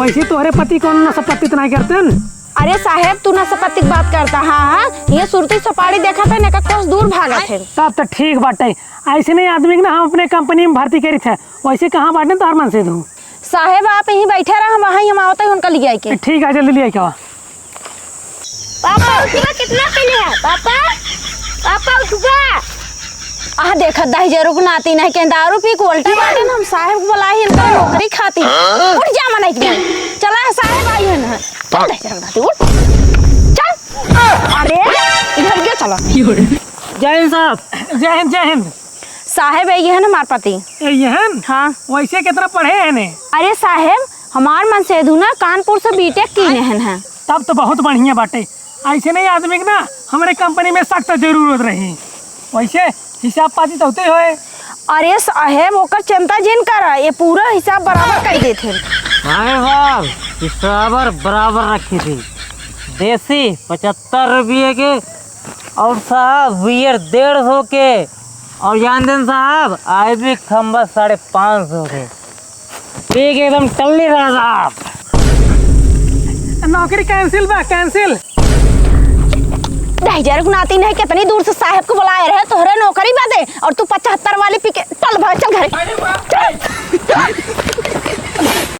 वैसे तोहरे पति कौन नशा-पत्ती तो नहीं करते न? अरे साहेब तू नशा-पत्ती की बात करता। हाँ ये सुरती सपाड़ी देखा था ना कुछ दूर भागा थे। तब तो ठीक बाटे। ऐसे नहीं आदमी के ना हम अपने कंपनी में भर्ती करी थे, वैसे कहाँ बांटे तार मन से तू। साहेब आप यहीं बैठे रहे, हम वहीं हम आवते हैं उनका ले आई के। ठीक है जल्दी ले क्या। पापा उठुआ कितना पीले है पापा? पापा उठुआ। आह देखा 10 रुपये नाती नहीं के दारू पी के उल्टा बाटे हम साहेब को बुलाई इनका नौकरी खाती। उठ जा मना के चला है साहेब आई है ना। 10 रुपये उठ चल। अरे इधर क्या चला। जय हिंद साहब। जय हिंद जय हिंद। साहेब ये है ना हमारे पति। ये है? हाँ। वैसे कितना पढ़े हैं ने? अरे साहेब हमार मन से ना कानपुर से बीटेक की हैं। तब तो बहुत बढ़िया बाटे। ऐसे नहीं आदमी के ना हमारे कंपनी में सख्त जरूरत रही। वैसे हिसाब पाती तो होते हुए। अरे साहेब ओकर चिंता जिन कर, ये पूरा हिसाब बराबर कर देते। अरे साहब हिसाब बराबर रखी थी। देसी 75 रुपये के और साहब बियर 150 के और जान दें साहब आई भी खम्बा 550 के। ठीक एकदम टल्ली रहा साहब। नौकरी कैंसिल बा कैंसिल। 10 नाती नहीं कितनी दूर से साहेब को बुलाए रहे तोहरे नौकरी बादे और तू 75 वाली पी के चल भाग चल घर।